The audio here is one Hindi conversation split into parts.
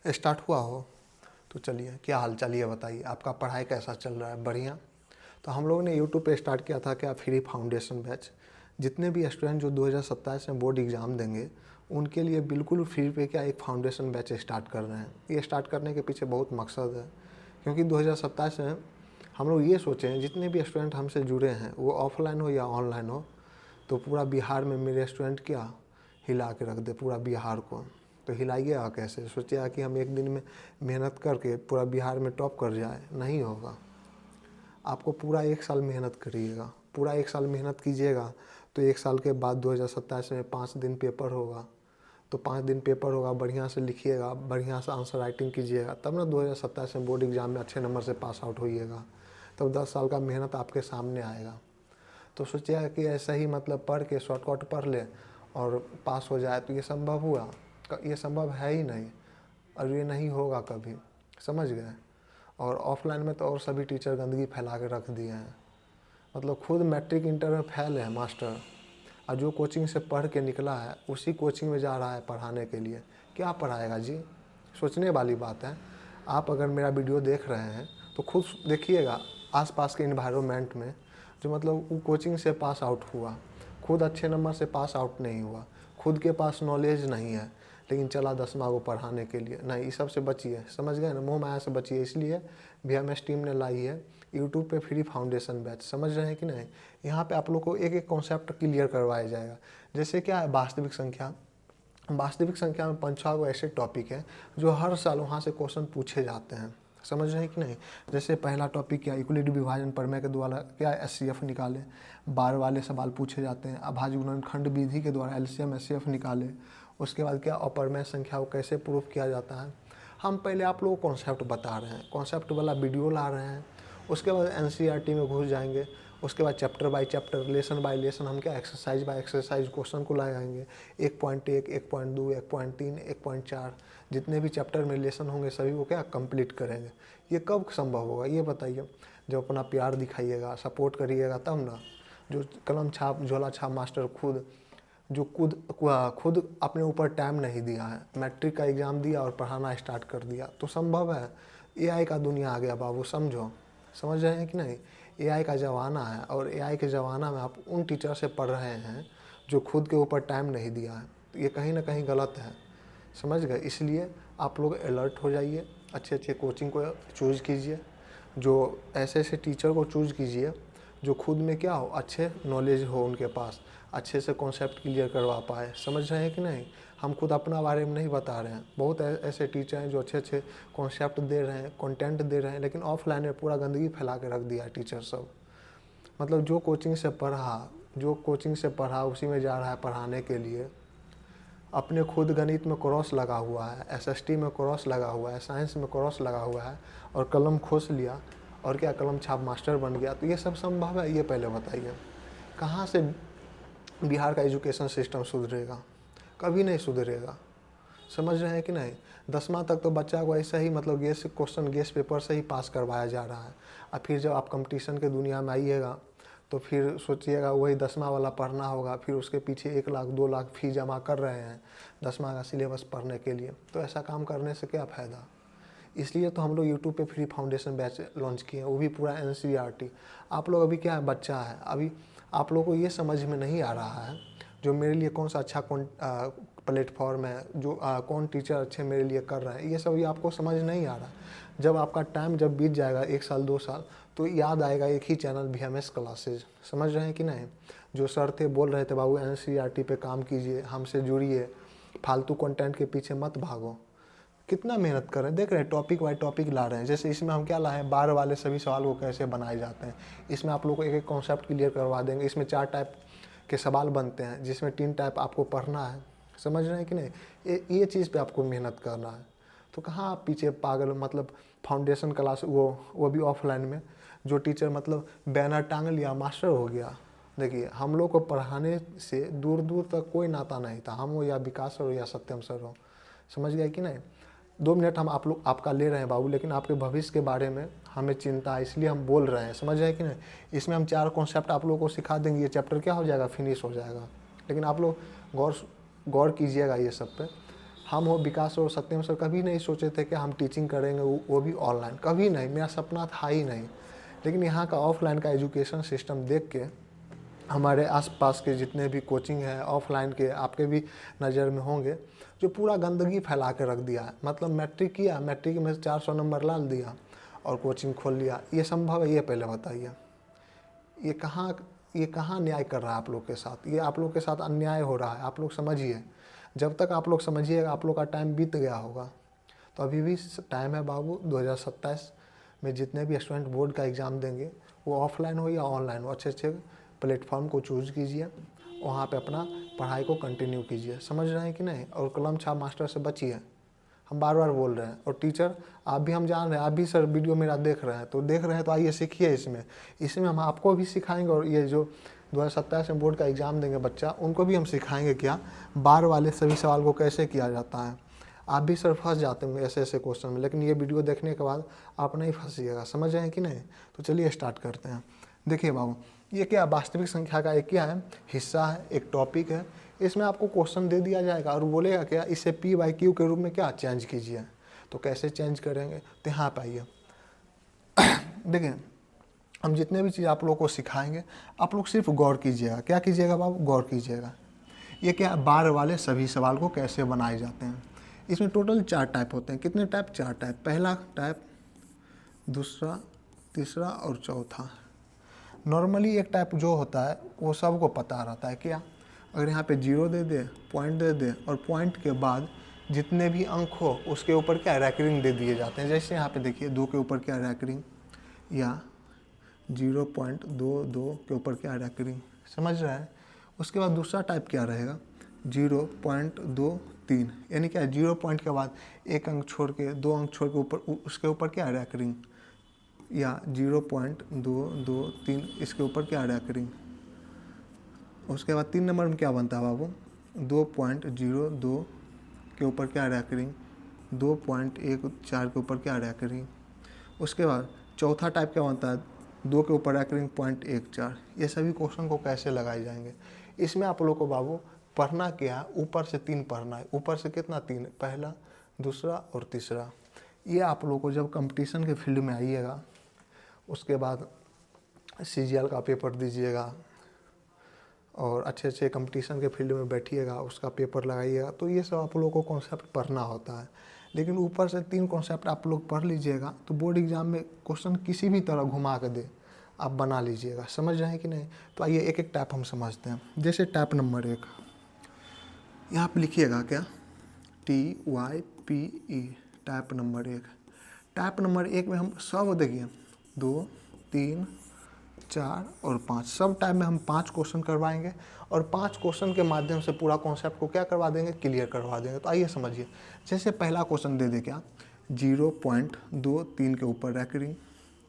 स्टार्ट हुआ हो। तो चलिए, क्या हाल चाल ये बताइए, आपका पढ़ाई कैसा चल रहा है? बढ़िया। तो हम लोगों ने यूट्यूब पे स्टार्ट किया था क्या, फ्री फाउंडेशन बैच। जितने भी स्टूडेंट जो 2027 में बोर्ड एग्ज़ाम देंगे उनके लिए बिल्कुल फ्री पे क्या एक फाउंडेशन बैच स्टार्ट कर रहे हैं। ये स्टार्ट करने के पीछे बहुत मकसद है, क्योंकि 2027 में हम लोग ये सोचे हैं जितने भी स्टूडेंट हमसे जुड़े हैं वो ऑफलाइन हो या ऑनलाइन हो, तो पूरा बिहार में मेरे स्टूडेंट क्या हिला के रख दे पूरा बिहार को। तो हिलाइएगा कैसे? सोचिएगा कि हम एक दिन में मेहनत करके पूरा बिहार में टॉप कर जाए, नहीं होगा। आपको पूरा 1 साल मेहनत करिएगा, पूरा 1 साल मेहनत कीजिएगा, तो 1 साल के बाद 2027 में 5 दिन पेपर होगा। तो 5 दिन पेपर होगा, बढ़िया से लिखिएगा, बढ़िया से आंसर राइटिंग कीजिएगा, तब ना 2027 में बोर्ड एग्ज़ाम में अच्छे नंबर से पास आउट होइएगा। तब 10 साल का मेहनत आपके सामने आएगा। तो सोचिएगा कि ऐसा ही मतलब पढ़ के शॉर्टकट पढ़ ले और पास हो जाए, तो ये संभव हुआ? ये संभव है ही नहीं, और ये नहीं होगा कभी, समझ गए। और ऑफलाइन में तो और सभी टीचर गंदगी फैला के रख दिए हैं, मतलब खुद मैट्रिक इंटर में फेल है मास्टर, और जो कोचिंग से पढ़ के निकला है उसी कोचिंग में जा रहा है पढ़ाने के लिए। क्या पढ़ाएगा जी? सोचने वाली बात है। आप अगर मेरा वीडियो देख रहे हैं तो खुद देखिएगा आसपास के इन्वायरमेंट में, जो मतलब वो कोचिंग से पास आउट हुआ, खुद अच्छे नंबर से पास आउट नहीं हुआ, खुद के पास नॉलेज नहीं है, लेकिन चला 10वां को पढ़ाने के लिए। नहीं, इस सब से बचिए, समझ गए ना, मोह माया से बचिए। इसलिए VMS टीम ने लाई है यूट्यूब पे फ्री फाउंडेशन बैच, समझ रहे हैं कि नहीं। यहाँ पे आप लोग को एक एक कॉन्सेप्ट क्लियर करवाया जाएगा। जैसे क्या है, वास्तविक संख्या। वास्तविक संख्या में 5-6 गो ऐसे टॉपिक हैं जो हर साल वहाँ से क्वेश्चन पूछे जाते हैं, समझ रहे हैं कि नहीं। जैसे पहला टॉपिक क्या, यूक्लिड विभाजन प्रमेय के द्वारा क्या SCF निकाले, बार वाले सवाल पूछे जाते हैं। अभाज्य गुणनखंड विधि के द्वारा LCM SCF निकाले। उसके बाद क्या, अपरमेय संख्या को कैसे प्रूफ किया जाता है। हम पहले आप लोगों को कॉन्सेप्ट बता रहे हैं, कॉन्सेप्ट वाला वीडियो ला रहे हैं। उसके बाद NCERT में घुस जाएंगे। उसके बाद chapter by chapter, lesson bye lesson हम क्या एक्सरसाइज बाय एक्सरसाइज क्वेश्चन को लगाएंगे। 1.1, 1.2, 1.3, 1.4 जितने भी चैप्टर में लेसन होंगे सभी को क्या कंप्लीट करेंगे। ये कब संभव होगा ये बताइए? जब अपना प्यार दिखाइएगा, सपोर्ट करिएगा, तब ना। जो कलम छाप झोला छाप मास्टर खुद जो खुद अपने ऊपर टाइम नहीं दिया है, मैट्रिक का एग्ज़ाम दिया और पढ़ाना स्टार्ट कर दिया, तो संभव है। AI का दुनिया आ गया बाबू, समझो, समझ रहे हैं कि नहीं। AI का ज़माना है, और AI के ज़माना में आप उन टीचर से पढ़ रहे हैं जो खुद के ऊपर टाइम नहीं दिया है, तो ये कहीं ना कहीं गलत है, समझ गए। इसलिए आप लोग अलर्ट हो जाइए, अच्छे अच्छे कोचिंग को चूज़ कीजिए, जो ऐसे ऐसे टीचर को चूज़ कीजिए जो खुद में क्या हो, अच्छे नॉलेज हो उनके पास, अच्छे से कॉन्सेप्ट क्लियर करवा पाए, समझ रहे हैं कि नहीं। हम खुद अपना बारे में नहीं बता रहे हैं, बहुत ऐसे टीचर हैं जो अच्छे अच्छे कॉन्सेप्ट दे रहे हैं, कंटेंट दे रहे हैं, लेकिन ऑफलाइन में पूरा गंदगी फैला के रख दिया है टीचर सब। मतलब जो कोचिंग से पढ़ा उसी में जा रहा है पढ़ाने के लिए। अपने खुद गणित में क्रॉस लगा हुआ है, SST में क्रॉस लगा हुआ है, साइंस में क्रॉस लगा हुआ है, और कलम खोस लिया और क्या कलम छाप मास्टर बन गया। तो ये सब संभव है? ये पहले बताइए। कहाँ से बिहार का एजुकेशन सिस्टम सुधरेगा? कभी नहीं सुधरेगा, समझ रहे हैं कि नहीं। 10वां तक तो बच्चा को ऐसा ही मतलब गेस पेपर से ही पास करवाया जा रहा है। और फिर जब आप कंपटीशन के दुनिया में आइएगा तो फिर सोचिएगा वही 10वां वाला पढ़ना होगा, फिर उसके पीछे 1 लाख 2 लाख फी जमा कर रहे हैं 10वां का सिलेबस पढ़ने के लिए। तो ऐसा काम करने से क्या फ़ायदा। इसलिए तो हम लोग यूट्यूब पे फ्री फाउंडेशन बैच लॉन्च किए हैं, वो भी पूरा NCERT। आप लोग अभी क्या है, बच्चा है अभी, आप लोगों को ये समझ में नहीं आ रहा है जो मेरे लिए कौन सा अच्छा प्लेटफॉर्म है, जो कौन टीचर अच्छे मेरे लिए कर रहे हैं, ये सब ये आपको समझ नहीं आ रहा। जब आपका टाइम जब बीत जाएगा 1 साल 2 साल, तो याद आएगा एक ही चैनल VMS क्लासेज, समझ रहे हैं कि नहीं। जो सर थे बोल रहे थे बाबू NCERT पे काम कीजिए, हमसे जुड़िए, फालतू कंटेंट के पीछे मत भागो। कितना मेहनत कर रहे हैं, देख रहे हैं टॉपिक वाइज टॉपिक ला रहे हैं। जैसे इसमें हम क्या लाए हैं, बार वाले सभी सवाल को कैसे बनाए जाते हैं। इसमें आप लोग को एक एक कॉन्सेप्ट क्लियर करवा देंगे। इसमें 4 टाइप के सवाल बनते हैं, जिसमें 3 टाइप आपको पढ़ना है, समझ रहे हैं कि नहीं। ये चीज़ पे आपको मेहनत करना है। तो कहाँ आप पीछे पागल, मतलब फाउंडेशन क्लास वो भी ऑफलाइन में, जो टीचर मतलब बैनर टांग लिया मास्टर हो गया। देखिए, हम लोग को पढ़ाने से दूर दूर तक कोई नाता नहीं था, हम हो या विकास सर हो या सत्यम सर हो, समझ गए कि नहीं। 2 मिनट हम आप लोग आपका ले रहे हैं बाबू, लेकिन आपके भविष्य के बारे में हमें चिंता है, इसलिए हम बोल रहे हैं, समझ रहे हैं कि नहीं। इसमें हम 4 कॉन्सेप्ट आप लोगों को सिखा देंगे, ये चैप्टर क्या हो जाएगा, फिनिश हो जाएगा। लेकिन आप लोग गौर कीजिएगा ये सब पे। हम हो विकास और सत्यम सर कभी नहीं सोचे थे कि हम टीचिंग करेंगे, वो भी ऑनलाइन, कभी नहीं, मेरा सपना था ही नहीं। लेकिन यहाँ का ऑफलाइन का एजुकेशन सिस्टम देख के हमारे आसपास के जितने भी कोचिंग है ऑफलाइन के, आपके भी नज़र में होंगे, जो पूरा गंदगी फैला के रख दिया है। मतलब मैट्रिक किया, मैट्रिक में 400 नंबर ला दिया और कोचिंग खोल लिया। ये संभव है? ये पहले बताइए। ये कहाँ न्याय कर रहा है आप लोग के साथ? ये आप लोग के साथ अन्याय हो रहा है, आप लोग समझिए। जब तक आप लोग समझिएगा आप लोग का टाइम बीत गया होगा। तो अभी भी टाइम है बाबू। 2027 में जितने भी स्टूडेंट बोर्ड का एग्ज़ाम देंगे, वो ऑफलाइन हो या ऑनलाइन हो, अच्छे अच्छे प्लेटफॉर्म को चूज़ कीजिए, वहाँ पे अपना पढ़ाई को कंटिन्यू कीजिए। समझ रहे हैं कि नहीं? और कलम छाप मास्टर से बचिए, हम बार बार बोल रहे हैं। और टीचर आप भी, हम जान रहे हैं, आप भी सर वीडियो मेरा देख रहे हैं तो आइए सीखिए इसमें हम आपको भी सिखाएंगे। और ये जो 2027 में बोर्ड का एग्ज़ाम देंगे बच्चा, उनको भी हम सिखाएंगे क्या बार वाले सभी सवाल को कैसे किया जाता है। आप भी सर फंस जाते हैं ऐसे ऐसे क्वेश्चन में, लेकिन ये वीडियो देखने के बाद आप नहीं फंसिएगा। समझ रहे हैं कि नहीं? तो चलिए स्टार्ट करते हैं। देखिए बाबू, ये क्या वास्तविक संख्या का एक क्या है, हिस्सा है, एक टॉपिक है। इसमें आपको क्वेश्चन दे दिया जाएगा और बोलेगा क्या, इसे P/Q के रूप में क्या चेंज कीजिए। तो कैसे चेंज करेंगे? तो यहाँ पे आइए। देखिए, हम जितने भी चीज़ आप लोगों को सिखाएंगे, आप लोग सिर्फ गौर कीजिएगा। क्या कीजिएगा बाबू? गौर कीजिएगा। ये क्या, बार वाले सभी सवाल को कैसे बनाए जाते हैं। इसमें टोटल 4 टाइप होते हैं। कितने टाइप? 4 टाइप। पहला टाइप, दूसरा, तीसरा और चौथा। नॉर्मली एक टाइप जो होता है वो सबको पता रहता है। क्या? अगर यहाँ पे 0 दे दे, पॉइंट दे दे, और पॉइंट के बाद जितने भी अंक हो उसके ऊपर क्या रैंकिंग दे दिए जाते हैं। जैसे यहाँ पे देखिए 2 के ऊपर क्या रैंकिंग, या 0.22 के ऊपर क्या रैंकिंग। समझ रहा है? उसके बाद दूसरा टाइप क्या रहेगा, 0.23, यानी क्या, 0 पॉइंट के बाद 1 अंक छोड़ के, 2 अंक छोड़ के ऊपर, उसके ऊपर क्या रैंकिंग, या 0.223 इसके ऊपर क्या रैंकिंग। उसके बाद 3 नंबर में क्या बनता है बाबू, 2.02 के ऊपर क्या रैंकिंग, 2.14 के ऊपर क्या रैंकिंग। उसके बाद चौथा टाइप क्या बनता है, 2 के ऊपर रैंकिंग 0.14। ये सभी क्वेश्चन को कैसे लगाए जाएंगे, इसमें आप लोग को बाबू पढ़ना क्या है, ऊपर से 3 पढ़ना है। ऊपर से कितना? 3, पहला, दूसरा और तीसरा। ये आप लोग को जब कंपटीशन के फील्ड में आइएगा, उसके बाद CGL का पेपर दीजिएगा और अच्छे अच्छे कंपटीशन के फील्ड में बैठिएगा, उसका पेपर लगाइएगा, तो ये सब आप लोगों को कॉन्सेप्ट पढ़ना होता है। लेकिन ऊपर से 3 कॉन्सेप्ट आप लोग पढ़ लीजिएगा तो बोर्ड एग्जाम में क्वेश्चन किसी भी तरह घुमा के दे, आप बना लीजिएगा। समझ रहे हैं कि नहीं? तो आइए एक एक टाइप हम समझते हैं। जैसे टाइप नंबर 1, यहाँ पर लिखिएगा क्या, TYPE, type number 1। Type number 1 में हम सब देखिए 2, 3, 4 और 5, सब टाइप में हम 5 क्वेश्चन करवाएंगे और 5 क्वेश्चन के माध्यम से पूरा कॉन्सेप्ट को क्या करवा देंगे, क्लियर करवा देंगे। तो आइए समझिए। जैसे पहला क्वेश्चन दे दे क्या, 0.23 के ऊपर रैंकिंग,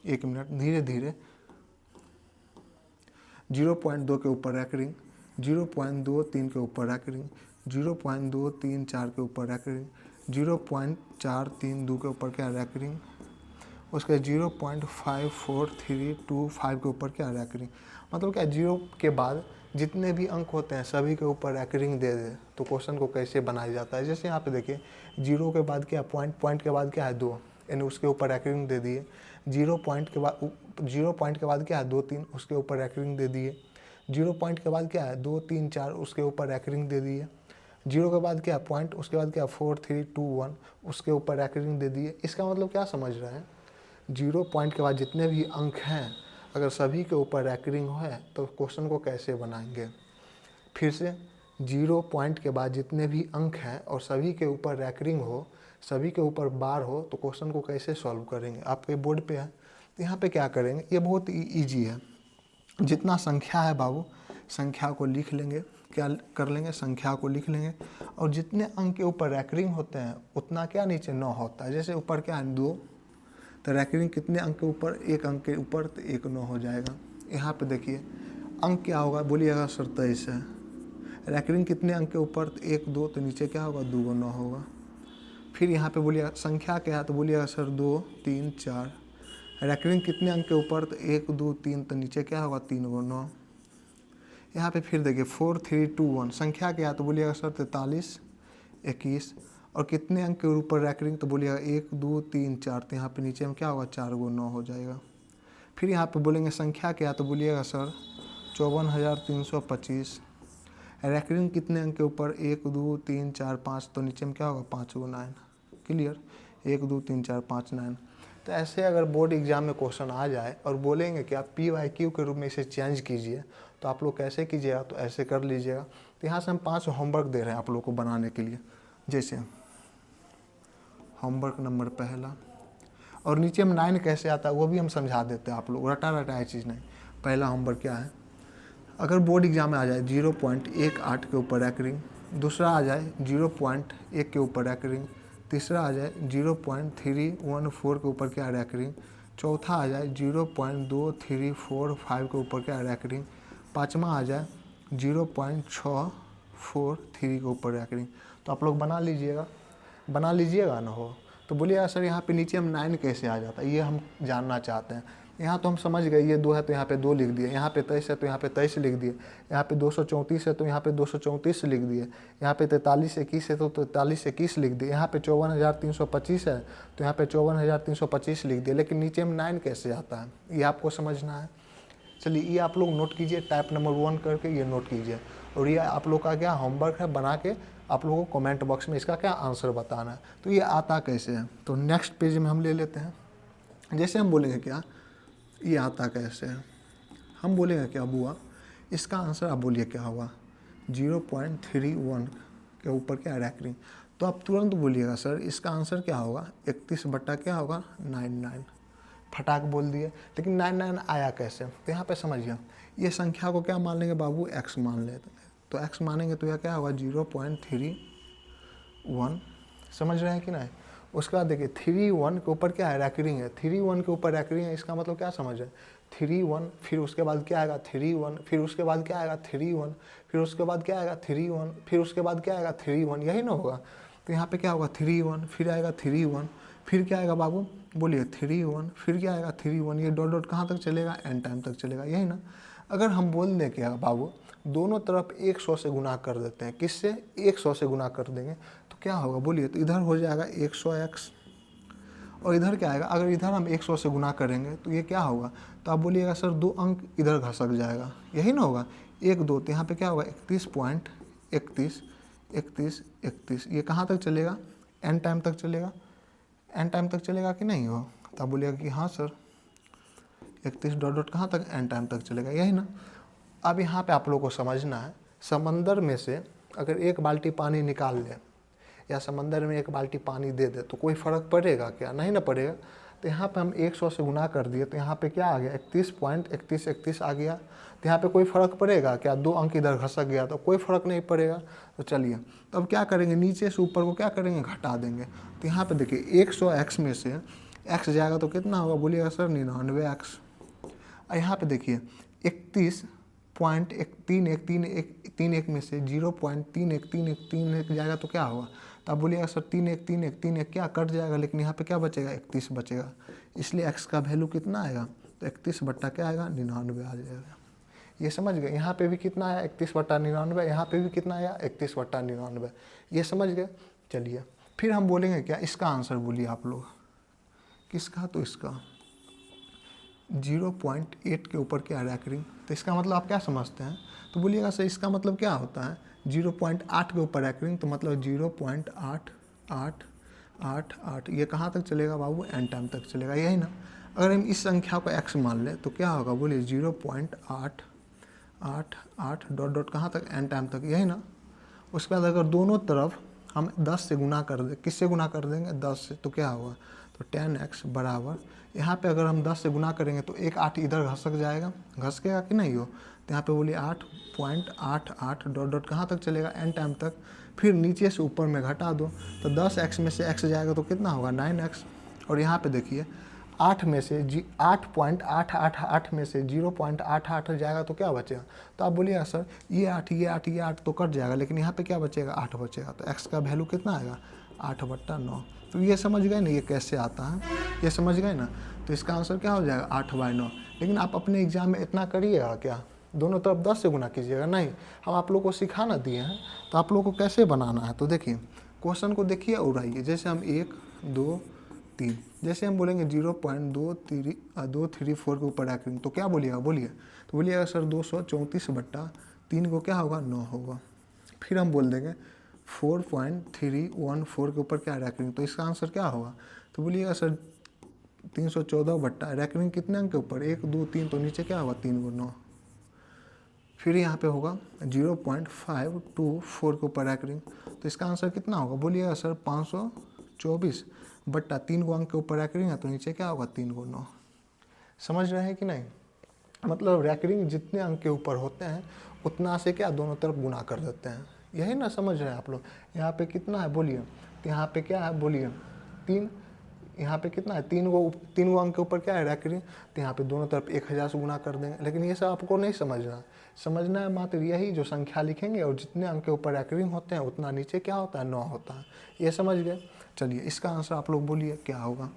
1 मिनट, धीरे धीरे, 0.2 के ऊपर रैंकिंग, 0.23 के ऊपर रैंकिंग, 0.234 के ऊपर रैंकिंग, 0.4325 के ऊपर क्या रैंकिंग, उसके 0.54325 के ऊपर क्या रैंकिंग। मतलब क्या, 0 के बाद जितने भी अंक होते हैं सभी के ऊपर रैंकिंग दे दे तो क्वेश्चन को कैसे बनाया जाता है। जैसे यहाँ पे देखिए 0 के बाद क्या, पॉइंट के बाद क्या है 2, यानी उसके ऊपर रैंकिंग दे दिए। 0 पॉइंट के बाद क्या है 2, 3, उसके ऊपर रैंकिंग दे दिए। 0 पॉइंट के बाद क्या है 2, 3, 4, उसके ऊपर रैंकिंग दे दिए। 0 के बाद क्या पॉइंट, उसके बाद क्या 4, 3, 2, 1, उसके ऊपर रैंकिंग दे दिए। इसका मतलब क्या समझ रहे हैं, 0 पॉइंट के बाद जितने भी अंक हैं अगर सभी के ऊपर रैंकिंग है तो क्वेश्चन को कैसे बनाएंगे। फिर से 0 पॉइंट के बाद जितने भी अंक हैं और सभी के ऊपर रैंकिंग हो, सभी के ऊपर बार हो, तो क्वेश्चन को कैसे सॉल्व करेंगे। आपके बोर्ड पे है तो यहाँ पे क्या करेंगे, ये बहुत ईजी है। जितना संख्या है बाबू, संख्या को लिख लेंगे। क्या कर लेंगे, संख्या को लिख लेंगे और जितने अंक के ऊपर रैंकिंग होते हैं उतना क्या नीचे 9 होता है। जैसे ऊपर क्या है 2, तो रैंकिंग कितने अंक के ऊपर, 1 अंक के ऊपर, तो 1 9 हो जाएगा। यहाँ पे देखिए अंक क्या होगा, बोलिएगा सर 23 है। रैंकिंग कितने अंक के ऊपर, तो 1 2, तो नीचे क्या होगा 2 9 होगा। फिर यहाँ पे बोलिएगा संख्या क्या है, तो बोलिएगा सर 2 3 4। रैंकिंग कितने अंक के ऊपर, तो 1 2 3, तो नीचे क्या होगा 3 9। यहाँ पे फिर देखिए 4 3 2 1, संख्या क्या है, तो बोलिएगा सर 43 21। और कितने अंक के ऊपर रैंकिंग, तो बोलिएगा 1 2 3 4, तो यहाँ पे नीचे में क्या होगा 4 × 9 हो जाएगा। फिर यहाँ पे बोलेंगे संख्या क्या, तो बोलिएगा सर 54,325। रैंकिंग कितने अंक के ऊपर, 1 2 3 4 5, तो नीचे में क्या होगा 5 × 9। क्लियर, 1 2 3 4 5 9। तो ऐसे अगर बोर्ड एग्जाम में क्वेश्चन आ जाए और बोलेंगे कि आप PYQ के रूप में इसे चेंज कीजिए, तो आप लोग कैसे कीजिएगा, तो ऐसे कर लीजिएगा। तो यहाँ से हम 5 होमवर्क दे रहे हैं आप लोग को बनाने के लिए। जैसे होमवर्क नंबर पहला, और नीचे में 9 कैसे आता है वो भी हम समझा देते हैं आप लोग, रटा है चीज़ नहीं। पहला होमवर्क क्या है, अगर बोर्ड एग्जाम में आ जाए 0.18 के ऊपर रैंकिंग, दूसरा आ जाए 0.1 के ऊपर रैंकिंग, तीसरा आ जाए 0.314 के ऊपर क्या रैंकिंग, चौथा आ जाए 0.2345 के ऊपर क्या रैंकिंग, पाँचवा आ जाए 0.643 के ऊपर रैंकिंग। तो आप लोग बना लीजिएगा ना हो। तो बोलिएगा सर यहाँ पे नीचे हम 9 कैसे आ जाता है, ये हम जानना चाहते हैं। यहाँ तो हम समझ गए, ये 2 है तो यहाँ पे 2 लिख दिए, यहाँ पे 23 है तो यहाँ पे 23 लिख दिए, यहाँ पे 234 है तो यहाँ पे 234 लिख दिए, यहाँ पे 4321 है तो 4321 लिख दिए, यहाँ पे 54,325 है तो यहाँ पे 54,325 लिख दिए। लेकिन नीचे में 9 कैसे आता है, ये आपको समझना है। चलिए ये आप लोग नोट कीजिए, टाइप नंबर 1 करके ये नोट कीजिए। और ये आप लोग का क्या होमवर्क है, बना के आप लोगों को कमेंट बॉक्स में इसका क्या आंसर बताना है। तो ये आता कैसे है, तो नेक्स्ट पेज में हम ले लेते हैं। जैसे हम बोलेंगे क्या, ये आता कैसे है, हम बोलेंगे क्या बुआ, इसका आंसर आप बोलिए क्या होगा, 0.31 के ऊपर क्या रैंकिंग। तो आप तुरंत बोलिएगा सर इसका आंसर क्या होगा, 31 बट्टा क्या होगा 99। फटाक बोल दिए, लेकिन 99 आया कैसे, तो यहाँ पे समझिए, ये संख्या को क्या मान लेंगे बाबू, x मान लेते हैं। तो x मानेंगे तो यह क्या होगा 0.31, समझ रहे हैं कि नहीं। उसके बाद देखिए 31 के ऊपर क्या है रैंकिंग है, 31 के ऊपर रैंकिंग है, इसका मतलब क्या समझ है, 31, फिर उसके बाद क्या आएगा 31, फिर उसके बाद क्या आएगा 31, फिर उसके बाद क्या आएगा 31, फिर उसके बाद क्या आएगा 31, यही ना होगा। तो यहाँ पे क्या होगा 31, फिर आएगा 31, फिर क्या आएगा बाबू बोलिए 31, फिर क्या आएगा 31, ये डॉट डॉट कहाँ तक चलेगा, एन टाइम तक चलेगा, यही ना। अगर हम बोल दें क्या बाबू दोनों तरफ 100 से गुना कर देते हैं, किससे 100 से गुना कर देंगे, तो क्या होगा बोलिए, तो इधर हो जाएगा 100x, और इधर क्या आएगा, अगर इधर हम 100 से गुना करेंगे तो ये क्या होगा, तो आप बोलिएगा सर 2 अंक इधर घसक जाएगा, यही ना होगा 1 2, तो यहाँ पे क्या होगा 31.31, ये कहाँ तक चलेगा, एन टाइम तक चलेगा, एन टाइम तक चलेगा कि नहीं हो, तो आप बोलिएगा कि हाँ सर 31 डॉट डॉट कहाँ तक, एन टाइम तक चलेगा, यही ना। अब यहाँ पे आप लोगों को समझना है, समंदर में से अगर 1 बाल्टी पानी निकाल ले या समंदर में 1 बाल्टी पानी दे दे तो कोई फ़र्क पड़ेगा क्या, नहीं ना पड़ेगा। तो यहाँ पे हम 100 से गुना कर दिए, तो यहाँ पे क्या आ गया 31.31 आ गया। तो यहाँ पे कोई फ़र्क पड़ेगा क्या, 2 अंक इधर घसक गया तो कोई फ़र्क नहीं पड़ेगा। तो चलिए तो अब क्या करेंगे, नीचे से ऊपर को क्या करेंगे, घटा देंगे। तो यहाँ पे देखिए 100x में से x जाएगा तो कितना होगा बोलिएगा सर 99x। और यहाँ पे देखिए 31.31 में से 0.313131 जाएगा तो क्या होगा, तो आप बोलिएगा सर 313131 क्या कट जाएगा, लेकिन यहाँ पे क्या बचेगा 31 बचेगा, इसलिए x का वैल्यू कितना आएगा, तो 31 बट्टा क्या आएगा 99 आ जाएगा। ये समझ गए, यहाँ पे भी कितना आया 31/99, यहाँ पे भी कितना आया 31/99, ये समझ गए। चलिए फिर हम बोलेंगे क्या, इसका आंसर बोलिए आप लोग, किसका, तो इसका 0.8 के ऊपर क्या रैंकिंग, तो इसका मतलब आप क्या समझते हैं, तो बोलिएगा सर इसका मतलब क्या होता है 0.8 के ऊपर रैंकिंग, तो मतलब 0.8888, ये कहाँ तक चलेगा बाबू, एन टाइम तक चलेगा, यही ना। अगर हम इस संख्या को x मान लें तो क्या होगा बोलिए 0.888 डॉट डॉट कहाँ तक, एन टाइम तक, यही ना। उसके बाद अगर दोनों तरफ हम 10 से गुना कर दें, किससे गुना कर देंगे 10 से, तो क्या होगा, तो 10x बराबर, यहाँ पे अगर हम 10 से गुना करेंगे तो 1 8 इधर घसक जाएगा, घसकेगा कि नहीं हो, तो यहाँ पे बोलिए 8.88 डॉट डॉट कहाँ तक चलेगा, एन टाइम तक। फिर नीचे से ऊपर में घटा दो, तो 10x में से x जाएगा तो कितना होगा 9x। और यहाँ पे देखिए 8 में से 8.888 में से 0.88 जाएगा तो क्या बचेगा, तो आप बोलिएगा सर ये 8 तो कट जाएगा, लेकिन यहाँ पे क्या बचेगा 8 बचेगा, तो x का वैल्यू कितना आएगा 8/9। तो ये समझ गए ना ये कैसे आता है, ये समझ गए ना। तो इसका आंसर क्या हो जाएगा 8/9। लेकिन आप अपने एग्जाम में इतना करिएगा क्या, दोनों तरफ 10 से गुना कीजिएगा नहीं, हम आप लोगों को सिखाना दिए हैं तो आप लोगों को कैसे बनाना है। तो देखिए क्वेश्चन को देखिए और आइए, जैसे हम 1 2 3, जैसे हम बोलेंगे 0.234 के ऊपर रैंकिंग, तो क्या बोलिएगा, बोलिए, तो बोलिएगा सर 234/3 को क्या होगा, 9 होगा। फिर हम बोल देंगे 4.314 के ऊपर क्या रैंकिंग, तो इसका आंसर क्या होगा, तो बोलिएगा सर 314 बट्टा रैंकिंग कितने अंक के ऊपर, 1 2 3, तो नीचे क्या होगा 3 × 9। फिर यहाँ पे होगा 0.524 के ऊपर रैंकिंग, तो इसका आंसर कितना होगा, बोलिएगा सर 524/3 को अंक के ऊपर रैंकिंग है, तो नीचे क्या होगा 3 × 9। समझ रहे हैं कि नहीं, मतलब रैंकिंग जितने अंक के ऊपर होते हैं उतना से क्या दोनों तरफ गुना कर देते हैं, यही ना समझ रहे हैं आप लोग। यहाँ पे कितना है बोलिए, तो यहाँ पे क्या है बोलिए 3, यहाँ पे कितना है 3 गो अंक के ऊपर क्या है रैंकिंग, तो यहाँ पे दोनों तरफ 1000 से गुना कर देंगे। लेकिन ये सब आपको नहीं समझना है मात्र यही जो संख्या लिखेंगे और जितने अंक के ऊपर रैंकिंग होते हैं उतना नीचे क्या होता है 9 होता है, ये समझ गए। चलिए इसका आंसर आप लोग बोलिए क्या होगा,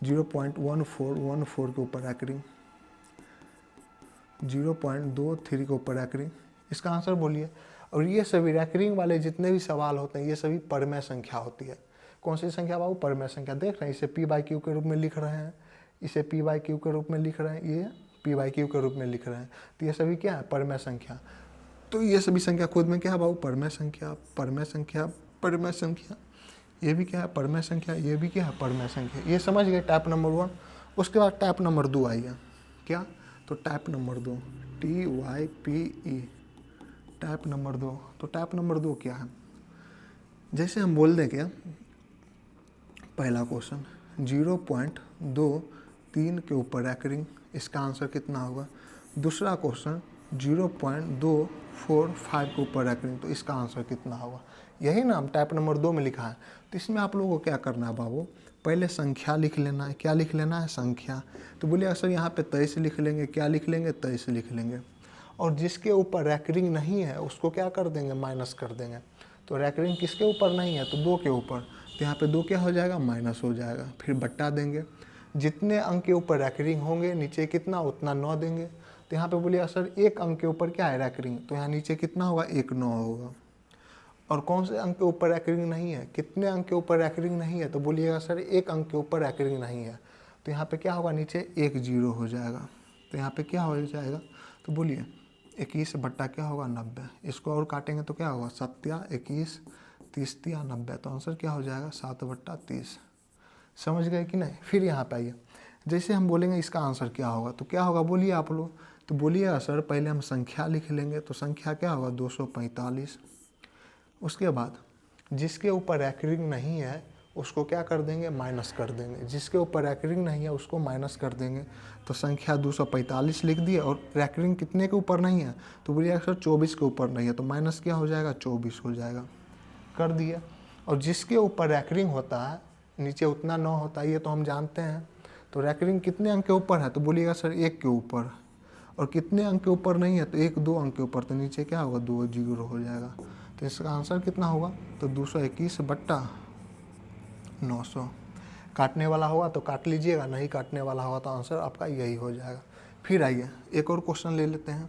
0.1414 के ऊपर रैंकिंग, 0.23 के ऊपर रैंकिंग, इसका आंसर बोलिए। और ये सभी रैंकिंग वाले जितने भी सवाल होते हैं ये सभी परमेय संख्या होती है। कौन सी संख्या बाबू, परमेय संख्या। देख रहे हैं इसे p/q के रूप में लिख रहे हैं, इसे p/q के रूप में लिख रहे हैं, ये p/q के रूप में लिख रहे हैं, तो ये सभी क्या है परमेय संख्या। तो ये सभी संख्या खुद में क्या है बाबू, परमेय संख्या, परमेय संख्या, परमेय संख्या, ये भी क्या है परमेय संख्या, ये भी क्या है परमेय संख्या। ये समझ गए टाइप नंबर 1। उसके बाद टाइप नंबर 2 आइए, क्या, तो type number 2 TYPE, type number 2। तो टाइप नंबर 2 क्या है, जैसे हम बोल दें क्या, पहला क्वेश्चन 0.23 के ऊपर रैंकिंग, इसका आंसर कितना होगा। दूसरा क्वेश्चन 0.245 के ऊपर रैंकिंग, तो इसका आंसर कितना होगा। यही ना हम टाइप नंबर 2 में लिखा है। तो इसमें आप लोगों को क्या करना है बाबू, पहले संख्या लिख लेना है। क्या लिख लेना है, संख्या। तो बोलिए सर यहाँ पे 23 लिख लेंगे, क्या लिख लेंगे 23 लिख लेंगे। और जिसके ऊपर रैंकिंग नहीं है उसको क्या कर देंगे, माइनस कर देंगे। तो रैंकिंग किसके ऊपर नहीं है, तो 2 के ऊपर, तो यहाँ पे 2 क्या हो जाएगा, माइनस हो जाएगा। फिर बट्टा देंगे, जितने अंक के ऊपर रैंकिंग होंगे नीचे कितना उतना 9 देंगे। तो यहाँ पे बोलिए सर 1 अंक के ऊपर क्या है रैंकिंग, तो यहाँ नीचे कितना होगा 1 9 होगा। और कौन से अंक के ऊपर रैंकिंग नहीं है, कितने अंक के ऊपर रैंकिंग नहीं है, तो बोलिएगा सर 1 अंक के ऊपर रैंकिंग नहीं है, तो यहाँ पे क्या होगा नीचे 1 0 हो जाएगा। तो यहाँ पे क्या हो जाएगा, तो बोलिए 21 बट्टा क्या होगा 90। इसको और काटेंगे तो क्या होगा 7 21 30 90, तो आंसर क्या हो जाएगा 7/30। समझ गए कि नहीं। फिर यहाँ पे आइए, जैसे हम बोलेंगे इसका आंसर क्या होगा, तो क्या होगा बोलिए आप लोग, तो बोलिएगा सर पहले हम संख्या लिख लेंगे, तो संख्या क्या होगा 245। उसके बाद जिसके ऊपर रैंकिंग नहीं है उसको क्या कर देंगे, माइनस कर देंगे। जिसके ऊपर रैंकिंग नहीं है उसको माइनस कर देंगे, तो संख्या 245 लिख दिए। और रैंकिंग कितने के ऊपर नहीं है, तो बोलिए सर 24 के ऊपर नहीं है, तो माइनस क्या हो जाएगा 24 हो जाएगा, कर दिए। और जिसके ऊपर रैंकिंग होता है नीचे उतना 9 होता है, ये तो हम जानते हैं। तो रैंकिंग कितने अंक के ऊपर है, तो बोलिएगा सर 1 के ऊपर। और कितने अंक के ऊपर नहीं है, तो 1 2 अंक के ऊपर, तो नीचे क्या होगा 2 0 हो जाएगा। तो इसका आंसर कितना होगा, तो 221/900। काटने वाला होगा तो काट लीजिएगा, नहीं काटने वाला होगा तो आंसर आपका यही हो जाएगा। फिर आइए एक और क्वेश्चन ले लेते हैं,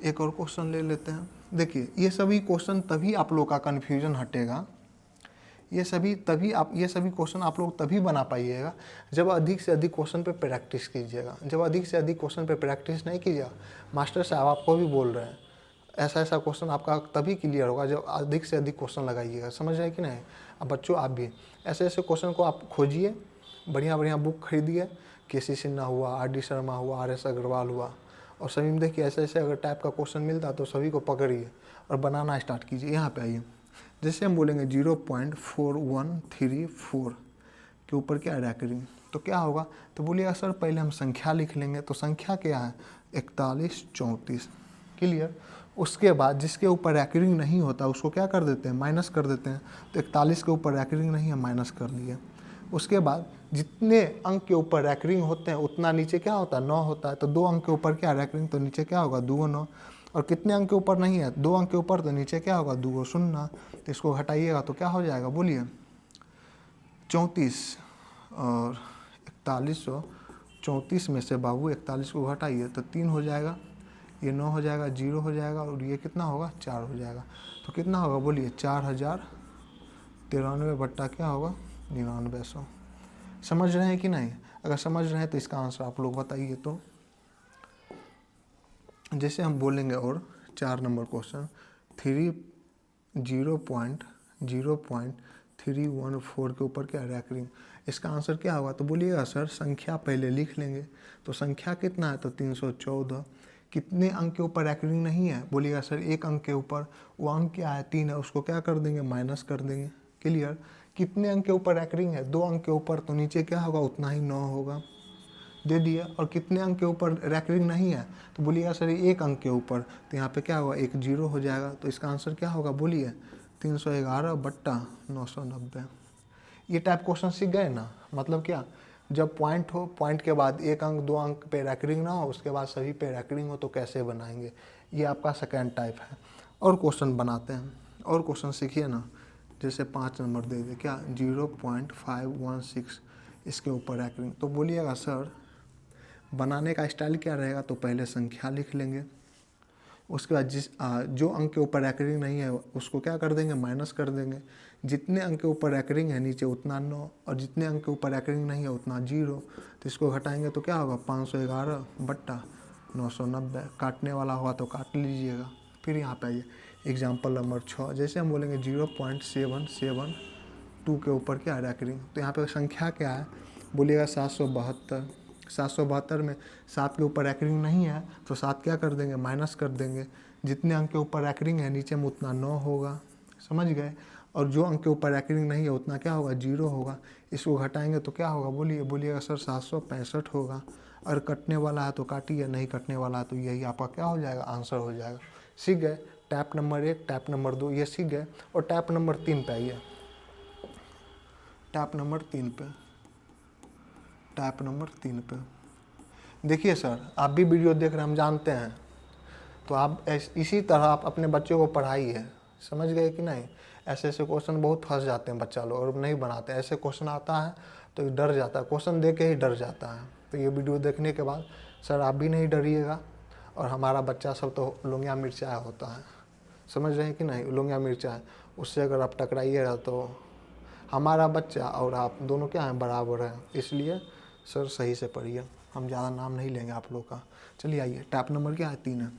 एक और क्वेश्चन ले लेते हैं। देखिए ये सभी क्वेश्चन तभी आप लोग का कन्फ्यूजन हटेगा, ये सभी क्वेश्चन आप लोग तभी बना पाइएगा जब अधिक से अधिक क्वेश्चन पे प्रैक्टिस कीजिएगा। जब अधिक से अधिक क्वेश्चन पे प्रैक्टिस नहीं कीजिएगा, मास्टर साहब आपको भी बोल रहे हैं, ऐसा ऐसा क्वेश्चन आपका तभी क्लियर होगा जब अधिक से अधिक क्वेश्चन लगाइएगा। समझ रहे हैं कि नहीं। अब बच्चों आप भी ऐसे ऐसे क्वेश्चन को आप खोजिए, बढ़िया बढ़िया बुक खरीदिए, KC सिन्हा हुआ, RD शर्मा हुआ, RS अग्रवाल हुआ, और सभी में देखिए ऐसे ऐसे अगर टाइप का क्वेश्चन मिलता है तो सभी को पकड़िए और बनाना स्टार्ट कीजिए। यहाँ पे आइए, जैसे हम बोलेंगे 0.4134 के ऊपर क्या है रैंकिंग, तो क्या होगा, तो बोलिएगा सर पहले हम संख्या लिख लेंगे। तो संख्या क्या है 41 34, क्लियर। उसके बाद जिसके ऊपर रैंकिंग नहीं होता उसको क्या कर देते हैं, माइनस कर देते हैं। तो 41 के ऊपर रैंकिंग नहीं है, माइनस कर दिए। उसके बाद जितने अंक के ऊपर रैंकिंग होते हैं उतना नीचे क्या होता है 9 होता है। तो 2 अंक के ऊपर क्या रैंकिंग, तो नीचे क्या होगा 2 9। और कितने अंक के ऊपर नहीं है, 2 अंक के ऊपर, तो नीचे क्या होगा 2 0। तो इसको हटाइएगा तो क्या हो जाएगा बोलिए 34। और 4134 में से बाबू 41 को हटाइए तो 3 हो जाएगा। ये 9 हो जाएगा, 0 हो जाएगा और ये कितना होगा 4 हो जाएगा। तो कितना होगा बोलिए 4093 बट्टा क्या होगा 9900। समझ रहे हैं कि नहीं? अगर समझ रहे हैं तो इसका आंसर आप लोग बताइए। तो जैसे हम बोलेंगे और 4 नंबर क्वेश्चन 0.314 के ऊपर क्या रैकरिंग, इसका आंसर क्या होगा? तो बोलिएगा सर संख्या पहले लिख लेंगे। तो संख्या कितना है? तो 314। कितने अंक के ऊपर रैकरिंग नहीं है? बोलिएगा सर एक अंक के ऊपर। वो अंक क्या है? 3 है, उसको क्या कर देंगे? माइनस कर देंगे। क्लियर? कितने अंक के ऊपर रैकरिंग है? 2 अंक के ऊपर, तो नीचे क्या होगा? उतना ही 9 होगा, दे दिया। और कितने अंक के ऊपर रैकरिंग नहीं है? तो बोलिएगा सर एक अंक के ऊपर, तो यहाँ पे क्या होगा? एक 0 हो जाएगा। तो इसका आंसर क्या होगा बोलिए 311 बट्टा 990। ये टाइप क्वेश्चन सीख गए ना? मतलब क्या, जब पॉइंट हो, पॉइंट के बाद एक अंक 2 अंक पे रैकरिंग ना हो, उसके बाद सभी पे रैकरिंग हो, तो कैसे बनाएंगे? ये आपका सेकेंड टाइप है। और क्वेश्चन बनाते हैं, और क्वेश्चन सीखिए ना। जैसे 5 नंबर दे दे क्या 0.516 इसके ऊपर रैकरिंग। तो बोलिएगा सर बनाने का स्टाइल क्या रहेगा? तो पहले संख्या लिख लेंगे, उसके बाद जो अंक के ऊपर रैकरिंग नहीं है उसको क्या कर देंगे? माइनस कर देंगे। जितने अंक के ऊपर रैकरिंग है नीचे उतना 9, और जितने अंक के ऊपर रैकरिंग नहीं है उतना 0। तो इसको घटाएंगे तो क्या होगा 511 बट्टा 990। काटने वाला होगा तो काट लीजिएगा। फिर यहाँ पे आइए एग्जाम्पल नंबर 6। जैसे हम बोलेंगे 0.772 के ऊपर क्या है रैकरिंग। तो यहाँ पे संख्या क्या है? बोलिएगा 772। 772 में 7 के ऊपर रैकरिंग नहीं है, तो 7 क्या कर देंगे? माइनस कर देंगे। जितने अंक के ऊपर रैकरिंग है नीचे में उतना 9 होगा, समझ गए? और जो अंक के ऊपर रैकरिंग नहीं है उतना क्या होगा? 0 होगा। इसको घटाएंगे तो क्या होगा बोलिएगा सर 765 होगा। और कटने वाला है तो काटिए, नहीं कटने वाला है तो यही आपका क्या हो जाएगा? आंसर हो जाएगा। सीख गए? टैप नंबर 1, टैप नंबर 2 ये सीख गए। और टैप नंबर 3 पे आइए। टैप नंबर 3 पे, टैप नंबर 3 पे देखिए सर, आप भी वीडियो देख रहे हैं हम जानते हैं, तो आप इसी तरह आप अपने बच्चों को पढ़ाइए। समझ गए कि नहीं? ऐसे ऐसे क्वेश्चन बहुत फंस जाते हैं बच्चा लोग और नहीं बनाते। ऐसे क्वेश्चन आता है तो डर जाता है, क्वेश्चन देख के ही डर जाता है। तो ये वीडियो देखने के बाद सर आप भी नहीं डरिएगा, और हमारा बच्चा सब तो लोंगिया मिर्चा होता है, समझ रहे हैं कि नहीं? लोंगिया मिर्चा है, उससे अगर आप टकराइएगा तो हमारा बच्चा और आप दोनों क्या हैं? बराबर हैं। इसलिए सर सही से पढ़िए, हम ज़्यादा नाम नहीं लेंगे आप लोग का। चलिए आइए, टैप नंबर क्या है? 3 है।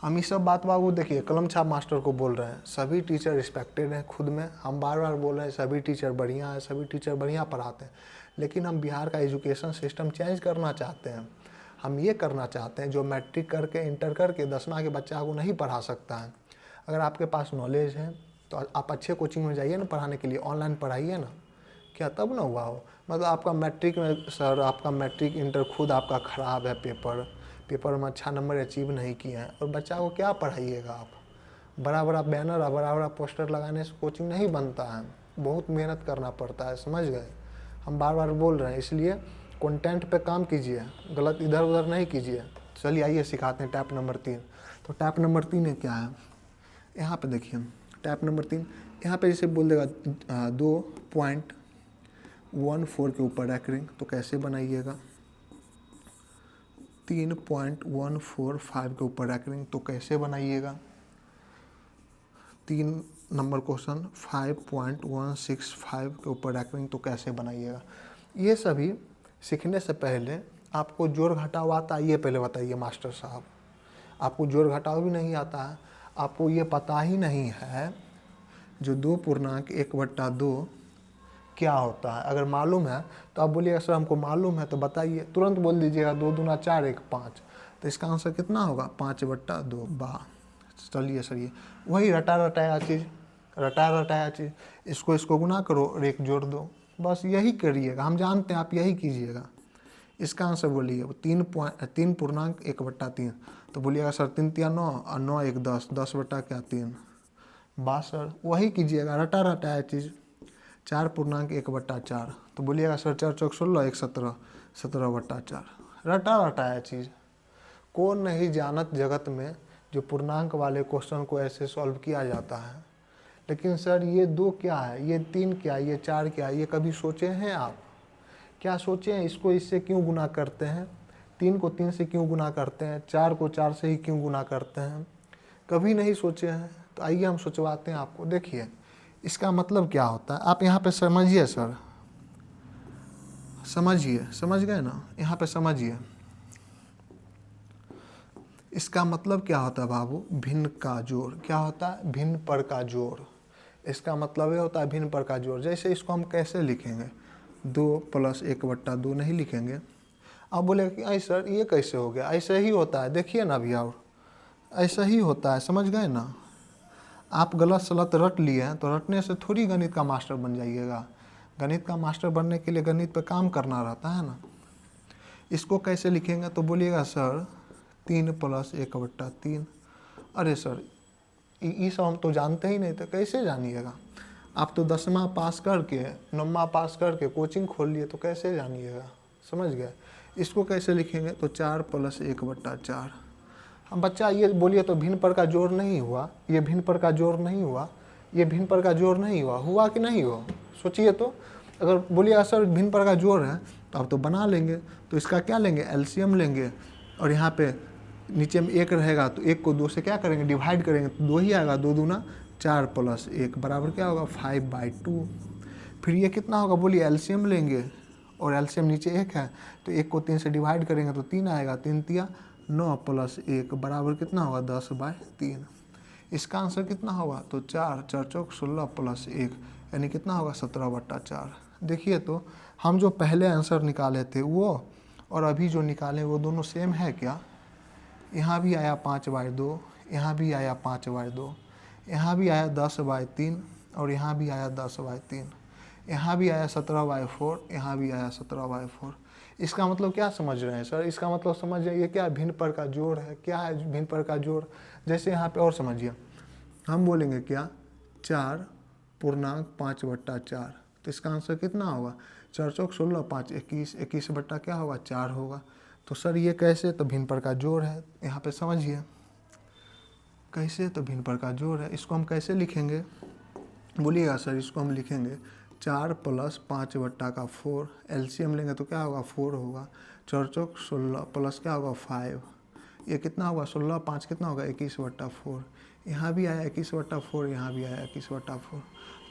हम ये सब बात बाबू देखिए कलम छाप मास्टर को बोल रहे हैं, सभी टीचर रिस्पेक्टेड हैं खुद में। हम बार बार बोल रहे हैं सभी टीचर बढ़िया हैं, सभी टीचर बढ़िया पढ़ाते हैं, लेकिन हम बिहार का एजुकेशन सिस्टम चेंज करना चाहते हैं। हम ये करना चाहते हैं जो मैट्रिक करके इंटर करके 10वां के बच्चा को नहीं पढ़ा सकता है। अगर आपके पास नॉलेज है तो आप अच्छे कोचिंग में जाइए ना पढ़ाने के लिए, ऑनलाइन पढ़ाइए ना, क्या तब ना हुआ हो? मतलब आपका मैट्रिक में सर, आपका मैट्रिक इंटर खुद आपका ख़राब है, पेपर में अच्छा नंबर अचीव नहीं किए हैं, और बच्चा को क्या पढ़ाइएगा आप? बड़ा बड़ा बैनर और बड़ा बड़ा पोस्टर लगाने से कोचिंग नहीं बनता है, बहुत मेहनत करना पड़ता है, समझ गए? हम बार बार बोल रहे हैं, इसलिए कंटेंट पे काम कीजिए, गलत इधर उधर नहीं कीजिए। चलिए आइए सिखाते हैं टैप नंबर 3। तो टैप नंबर 3 में क्या है? यहाँ पे देखिए टैप नंबर 3, यहाँ पे जैसे बोल देगा 2.14 के ऊपर रैकरिंग, तो कैसे बनाइएगा? 3.145 के ऊपर रैकरिंग, तो कैसे बनाइएगा? 3 नंबर क्वेश्चन 5.165 के ऊपर रैकरिंग, तो कैसे बनाइएगा? ये सभी सीखने से पहले आपको जोड़ घटाव आता है? ये पहले बताइए मास्टर साहब, आपको जोड़ घटाव भी नहीं आता है? आपको ये पता ही नहीं है जो 2.1/2 क्या होता है? अगर मालूम है तो आप बोलिएगा सर हमको मालूम है, तो बताइए, तुरंत बोल दीजिएगा 2 दूना 4 1 5। तो इसका आंसर कितना होगा? 5/2। वाह, चलिए सर ये वही रटा रटाया चीज़, इसको गुना करो और एक जोड़ दो, बस यही करिएगा, हम जानते हैं आप यही कीजिएगा। इसका आंसर बोलिए 3.1/3। तो बोलिएगा सर 3 3 9 और 9 1 10, 10/3। बस सर वही कीजिएगा, रटा रटाया चीज़। 4.1/4, तो बोलिएगा सर 4 चौक 16 1 17, 17/4। रटा रटाया चीज़। कौन नहीं जानत जगत में जो पूर्णांक वाले क्वेश्चन को ऐसे सॉल्व किया जाता है। लेकिन सर ये 2 क्या है, ये 3 क्या है, ये 4 क्या है, ये कभी सोचे हैं आप? क्या सोचे हैं इसको इससे क्यों गुना करते हैं? 3 को 3 से क्यों गुना करते हैं, 4 को 4 से ही क्यों गुना करते हैं, कभी नहीं सोचे हैं। तो आइए हम सोचवाते हैं आपको। देखिए इसका मतलब क्या होता है, आप यहाँ पे समझिए सर, समझिए, समझ गए ना, यहाँ पे समझिए। इसका मतलब क्या होता है बाबू, भिन्न का जोड़। क्या होता है, भिन्न पर का जोड़। इसका मतलब ये होता है भिन्न पर का जोड़। जैसे इसको हम कैसे लिखेंगे, 2 + 1/2 नहीं लिखेंगे। आप बोले कि अरे सर ये कैसे हो गया, ऐसे ही होता है, देखिए ना अभी, और ऐसा ही होता है, समझ गए ना। आप गलत सलत रट लिए हैं तो रटने से थोड़ी गणित का मास्टर बन जाइएगा। गणित का मास्टर बनने के लिए गणित पे काम करना रहता है ना। इसको कैसे लिखेंगे तो बोलिएगा सर 3 + 1/3। अरे सर ये सब हम तो जानते ही नहीं, तो कैसे जानिएगा। आप तो 10वां पास करके 9वां पास करके कोचिंग खोल लिए, तो कैसे जानिएगा, समझ गए। इसको कैसे लिखेंगे तो 4 + 1/4। हम बच्चा ये बोलिए तो भिन्न पर का जोड़ नहीं हुआ, ये भिन्न पर का जोड़ नहीं हुआ, ये भिन्न पर का जोड़ नहीं हुआ, हुआ कि नहीं हुआ, सोचिए तो। अगर बोलिए सर भिन्न पर का जोड़ है तो आप तो बना लेंगे। तो इसका क्या लेंगे, एलसीएम लेंगे, और यहाँ पे नीचे में 1 रहेगा तो 1 को 2 से क्या करेंगे, डिवाइड करेंगे, तो 2 ही आएगा, 2 दूना 4 + 1 बराबर क्या होगा, 5/2। फिर ये कितना होगा, बोलिए एलसीएम लेंगे, और एलसीएम नीचे 1 है तो 1 को 3 से डिवाइड करेंगे तो 3 आएगा, 3 तिया 9 + 1 बराबर कितना होगा, 10/3। इसका आंसर कितना होगा, तो 4 4 चौक 16 + 1 यानी कितना होगा, 17/4। देखिए तो हम जो पहले आंसर निकाले थे वो और अभी जो निकाले वो दोनों सेम है क्या। यहाँ भी आया 5/2, यहाँ भी आया 5/2, यहाँ भी आया 10/3, और यहाँ भी आया 10/3, यहाँ भी आया 17/4, यहाँ भी आया 17/4। इसका मतलब क्या समझ रहे हैं सर, इसका मतलब समझ जाइए क्या, भिन्न पर का जोड़ है। क्या है भिन्न पर का जोड़, जैसे यहाँ पे और समझिए, हम बोलेंगे क्या, 4.5/4, तो इसका आंसर कितना होगा, 4 चौक 16 5 21, 21 बट्टा क्या होगा, 4 होगा। तो सर ये कैसे, तो भिन्न पर का जोड़ है, यहाँ पे समझिए कैसे, तो भिन्न पर का जोड़ है। इसको हम कैसे लिखेंगे, बोलिएगा सर, इसको हम लिखेंगे 4 + 5/4, एलसीएम लेंगे तो क्या होगा, 4 होगा, 4 चौक 16 प्लस क्या होगा 5, ये कितना होगा, 16 5 कितना होगा, 21/4। यहाँ भी आया 21/4, यहाँ भी आया 21/4।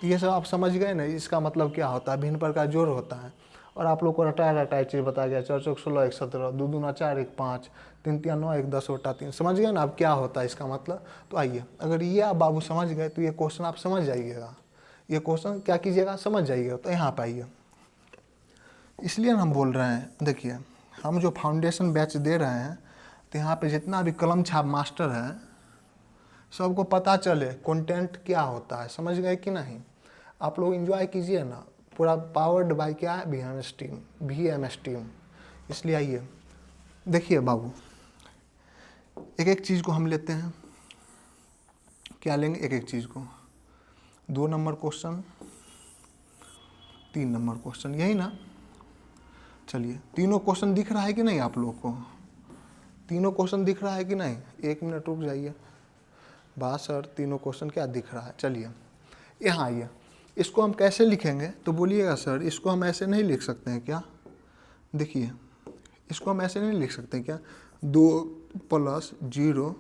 तो ये सब आप समझ गए ना, इसका मतलब क्या होता है, भिन्न पर का जोड़ होता है। और आप लोग को रटाया चीज़ बताया गया, 4 चौक 16 1 17, 2 दूना 4 1 5, 3 तिया 9 1 10/3। समझ गए ना अब क्या होता है इसका मतलब। तो आइए, अगर ये आप बाबू समझ गए तो ये क्वेश्चन आप समझ जाइएगा, ये क्वेश्चन क्या कीजिएगा, समझ जाइएगा। तो यहाँ पे आइए, इसलिए हम बोल रहे हैं, देखिए हम जो फाउंडेशन बैच दे रहे हैं तो यहाँ पे जितना भी कलम छाप मास्टर है सबको पता चले कंटेंट क्या होता है, समझ गए कि नहीं। आप लोग एंजॉय कीजिए ना, पूरा पावर्ड बाय क्या है, VMS टीम। इसलिए आइए देखिए बाबू, एक एक चीज़ को हम लेते हैं। क्या लेंगे, एक एक चीज़ को, 2 नंबर क्वेश्चन, 3 नंबर क्वेश्चन, यही ना। चलिए, तीनों क्वेश्चन दिख रहा है कि नहीं आप लोग को, तीनों क्वेश्चन दिख रहा है कि नहीं, 1 मिनट रुक जाइए। बा सर तीनों क्वेश्चन क्या दिख रहा है, चलिए यहाँ आइए। इसको हम कैसे लिखेंगे तो बोलिएगा सर, इसको हम ऐसे नहीं लिख सकते हैं क्या, देखिए इसको हम ऐसे नहीं लिख सकते क्या, 2 + 0,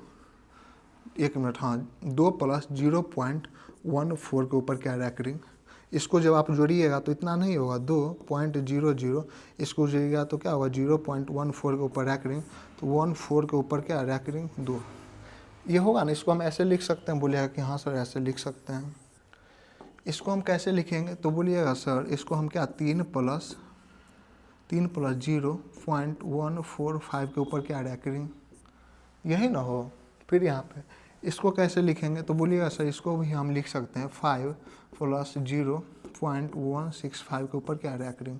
1 मिनट, हाँ 2 + 0.14 के ऊपर क्या रैकरिंग। इसको जब आप जोड़िएगा तो इतना नहीं होगा, 2.00, इसको जोड़िएगा तो क्या होगा, 0.14 के ऊपर रैकरिंग, तो 14 के ऊपर क्या रैकरिंग 2, ये होगा ना। इसको हम ऐसे लिख सकते हैं, बोलिएगा कि हाँ सर ऐसे लिख सकते हैं। इसको हम कैसे लिखेंगे तो बोलिएगा सर, इसको हम क्या, 3 + 0.145 के ऊपर क्या रैकरिंग, यही ना हो। फिर यहाँ पे इसको कैसे लिखेंगे तो बोलिएगा सर, इसको भी हम लिख सकते हैं 5 + 0.165 के ऊपर क्या रैकरिंग।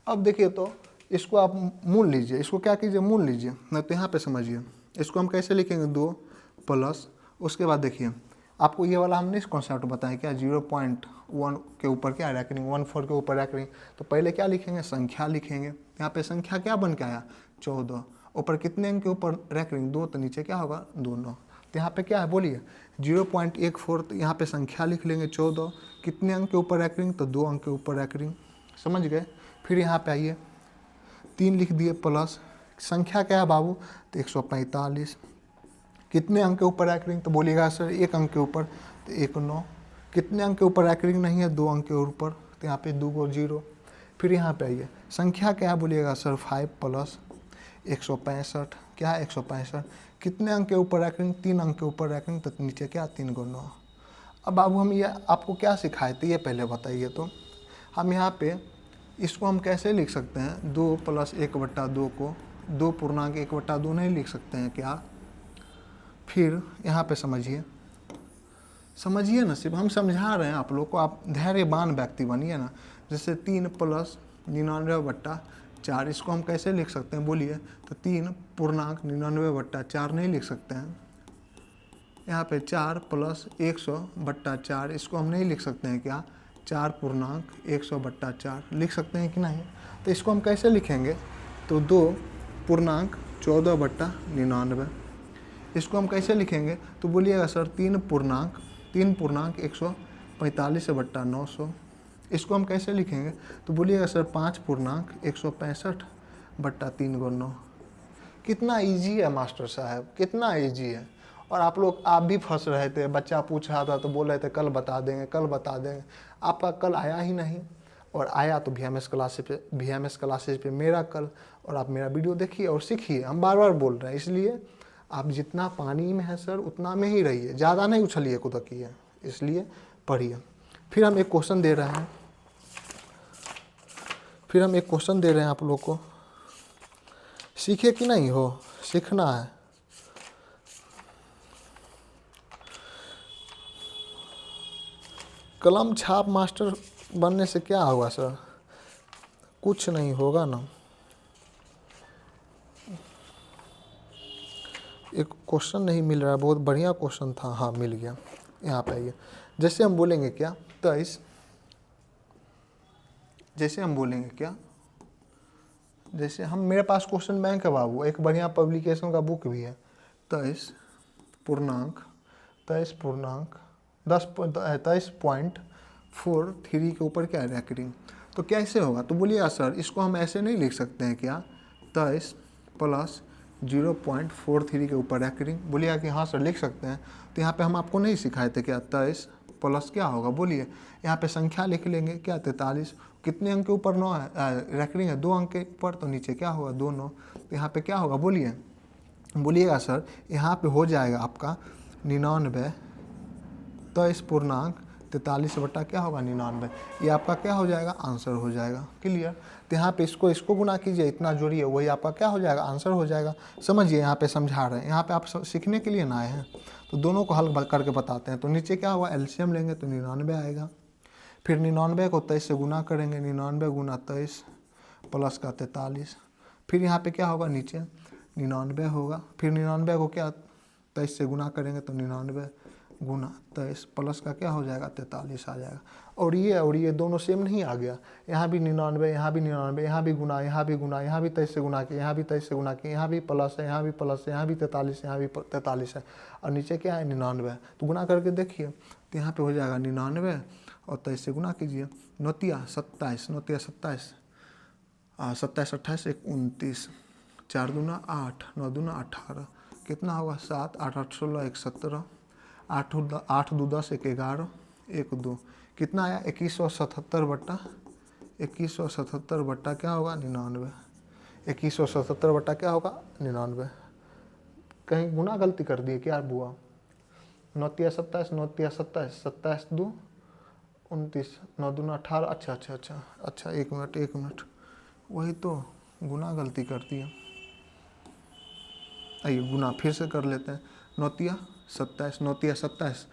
अब देखिए तो इसको आप मूल लीजिए, इसको क्या कीजिए, मूल लीजिए ना। तो यहाँ पे समझिए, इसको हम कैसे लिखेंगे, 2 + उसके बाद देखिए आपको ये वाला हमने इस कॉन्सेप्ट बताया क्या, 0.1 के ऊपर क्या रैकरिंग, 14 के ऊपर रैकरिंग। तो पहले क्या लिखेंगे, संख्या लिखेंगे। यहाँ पे संख्या क्या बन के आया, 14, ऊपर कितने अंक के ऊपर रैकरिंग 2, तो नीचे क्या होगा 2 9। तो यहाँ पे क्या है बोलिए 0.14, तो यहाँ पे संख्या लिख लेंगे 14, कितने अंक के ऊपर रैकरिंग, तो 2 अंक के ऊपर रैकरिंग, समझ गए। फिर यहाँ पे आइए 3 लिख दिए प्लस, संख्या क्या है बाबू, तो 145। कितने अंक के ऊपर रैंकिंग, तो बोलिएगा सर 1 अंक के ऊपर, तो 1 9। कितने अंक के ऊपर रैंकिंग नहीं है, 2 अंक के ऊपर, तो यहाँ पे 2 को 0। फिर यहाँ पे आइए, संख्या क्या है, बोलिएगा सर 5 प्लस 165। क्या है 165। कितने अंक के ऊपर रैंकिंग, 3 अंक के ऊपर रैंकिंग, तो नीचे क्या 3 को 9। अब बाबू हम ये आपको क्या सिखाए थे ये पहले बताइए। तो हम यहाँ पे इसको हम कैसे लिख सकते हैं, 2 प्लस 1/2 को 2 पूर्णांक 1/2 नहीं लिख सकते हैं क्या। फिर यहाँ पे समझिए ना, सिर्फ हम समझा रहे हैं आप लोग को, आप धैर्यवान व्यक्ति बनिए ना। जैसे 3 प्लस 99/4, इसको हम कैसे लिख सकते हैं बोलिए, तो 3 पूर्णांक 99/4 नहीं लिख सकते हैं। यहाँ पे 4 प्लस 100/4, इसको हम नहीं लिख सकते हैं क्या, 4 पूर्णांक 100/4 लिख सकते हैं कि नहीं। तो इसको हम कैसे लिखेंगे, तो 2 पूर्णांक 14/99। इसको हम कैसे लिखेंगे, तो बोलिएगा सर 3 पूर्णांक 145/900। इसको हम कैसे लिखेंगे, तो बोलिएगा सर 5 पूर्णांक 165/3 × 9। कितना इजी है मास्टर साहब, कितना इजी है। और आप भी फंस रहे थे, बच्चा पूछ रहा था तो बोल रहे थे कल बता देंगे, कल बता देंगे। आपका कल आया ही नहीं, और आया तो VMS क्लासेस पे मेरा कल। और आप मेरा वीडियो देखिए और सीखिए, हम बार बार बोल रहे हैं। इसलिए आप जितना पानी में है सर उतना में ही रहिए, ज़्यादा नहीं उछलिए कूदकिए, इसलिए पढ़िए। फिर हम एक क्वेश्चन दे रहे हैं, आप लोग को, सीखे कि नहीं हो, सीखना है। कलम छाप मास्टर बनने से क्या होगा सर, कुछ नहीं होगा ना। एक क्वेश्चन नहीं मिल रहा है, बहुत बढ़िया क्वेश्चन था, हाँ मिल गया। यहाँ पे आइए, जैसे हम बोलेंगे क्या 23, जैसे हम मेरे पास क्वेश्चन बैंक है बाबू, एक बढ़िया पब्लिकेशन का बुक भी है। 23 पूर्णांक 10.43 के ऊपर क्या है रैंकिंग। तो कैसे होगा, तो बोलिएगा सर इसको हम ऐसे नहीं लिख सकते हैं क्या, 23 प्लस 0.43 के ऊपर रैंकिंग। बोलिएगा कि हाँ सर लिख सकते हैं। तो यहाँ पे हम आपको नहीं सिखाए थे क्या, 23 प्लस क्या होगा बोलिए, यहाँ पे संख्या लिख लेंगे क्या 43। कितने अंक के ऊपर 9 है, रैंकिंग है 2 अंक के ऊपर, तो नीचे क्या होगा 2 9। तो यहाँ पे क्या होगा बोलिएगा सर, यहाँ पे हो जाएगा आपका 99 23 पूर्णांक 43 बटा क्या होगा 99। ये आपका क्या हो जाएगा, आंसर हो जाएगा। क्लियर। तो यहाँ पे इसको गुना कीजिए, इतना जोड़िए, वही आपका क्या हो जाएगा, आंसर हो जाएगा। समझिए, यहाँ पे समझा रहे हैं, यहाँ पे आप सीखने के लिए ना आए हैं। तो दोनों को हल करके बताते हैं। तो नीचे क्या होगा, एलसीएम लेंगे तो 99 आएगा। फिर 99 को 23 से गुना करेंगे, 99 गुना 23 प्लस का 43। फिर यहाँ पे क्या होगा, नीचे 99 होगा। फिर 99 को क्या 23 से गुना करेंगे तो 99 गुना 23 प्लस का क्या हो जाएगा 43 आ जाएगा। और ये दोनों सेम नहीं आ गया, यहाँ भी 99, यहाँ भी 99, यहाँ भी गुना, यहाँ भी गुना, यहाँ भी 23 से गुना किया, यहाँ भी 23 से गुना किया, यहाँ भी प्लस है, यहाँ भी प्लस है, यहाँ भी 43, यहाँ भी 43 है, और नीचे क्या है 99। तो गुना करके देखिए, तो यहाँ पे हो जाएगा 99 और 23 से गुना कीजिए, 9 27, 9 27, 27 28 29, 4 दूना 8, 9 दूना 18, कितना होगा 7, 8 8 16 1 17, 8 2 10 1 11 1 2, कितना आया 2177 बट्टा क्या होगा 99। 2177 बट्टा क्या होगा 99। कहीं गुना गलती कर दिए क्या बुआ। 9 27, 9 27, 27 2 29, 9 दूना 18। अच्छा 1 मिनट, वही तो गुना गलती कर दिया। आइए गुना फिर से कर लेते हैं। 9 27, 9 27,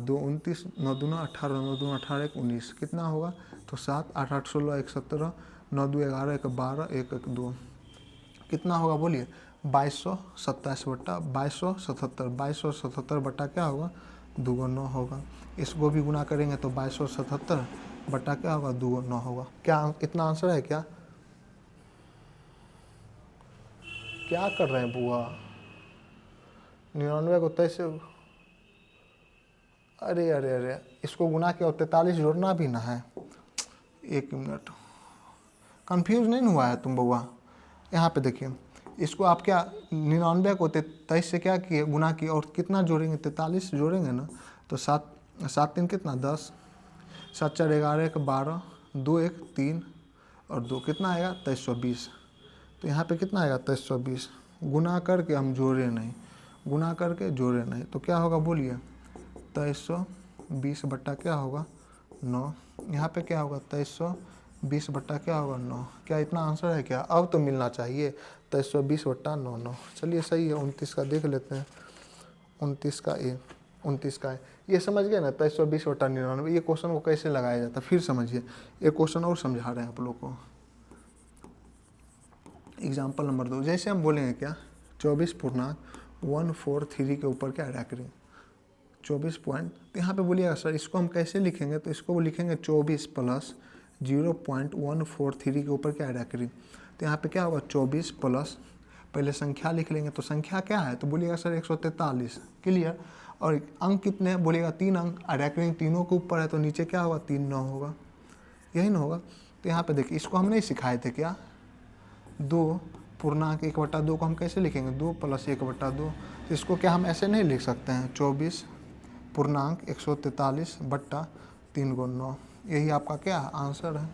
2 29, 9 दूना 18, 9 दूना 18 1 19, कितना होगा तो 7 8 8 16 1 17, 9 2 11 1 12 1 1 2, कितना होगा बोलिए 2227 बट्टा 2277 बट्टा क्या होगा 2 9 होगा। इसको भी गुना करेंगे तो 2277 बट्टा क्या होगा 2 9 होगा। क्या इतना आंसर है क्या कर रहे हैं बुआ। 99 को 23 से, अरे इसको गुना किया और 43 जोड़ना भी ना है। 1 मिनट, कंफ्यूज नहीं हुआ है तुम बउआ। यहाँ पे देखिए इसको आप क्या 99 को 23 से क्या किए, गुना किए, और कितना जोड़ेंगे, 43 जोड़ेंगे ना, तो 7 7 3 कितना 10, 7 4 11 1 12, 2 1 3 और 2 कितना आएगा 2320। तो यहाँ पे कितना आएगा 2320, गुना करके हम जोड़े नहीं, गुना करके जोड़े नहीं, तो क्या होगा बोलिए 2320 बट्टा क्या होगा 9। यहाँ पे क्या होगा 2320 बट्टा क्या होगा 9। क्या इतना आंसर है क्या? अब तो मिलना चाहिए 2320 बट्टा 9 9। चलिए सही है, 29 का देख लेते हैं, 29 का ए, 29 का है, ये समझ गए ना 2320 बट्टा 99। ये क्वेश्चन को कैसे लगाया जाता है फिर समझिए, एक क्वेश्चन और समझा रहे हैं आप लोग को। एग्जाम्पल नंबर 2, जैसे हम बोलेंगे क्या 24.143 के ऊपर क्या रैक करें 24 पॉइंट, तो यहाँ पे बोलिएगा सर इसको हम कैसे लिखेंगे, तो इसको लिखेंगे 24 प्लस 0.143 के ऊपर क्या रैक करें। तो यहाँ पे क्या होगा 24 प्लस, पहले संख्या लिख लेंगे, तो संख्या क्या है, तो बोलिएगा सर 143, क्लियर। और अंक कितने हैं, बोलिएगा 3 अंक, रैकरिंग तीनों के ऊपर है, तो नीचे क्या होगा 3 9 होगा, यही ना होगा। तो यहाँ पे देखिए इसको हम नहीं सिखाए थे क्या, 2 पूर्णांक 1/2 को हम कैसे लिखेंगे 2 प्लस 1/2। तो इसको क्या हम ऐसे नहीं लिख सकते हैं 24 पूर्णांक 143 बट्टा 3 × 9, यही आपका क्या आंसर है,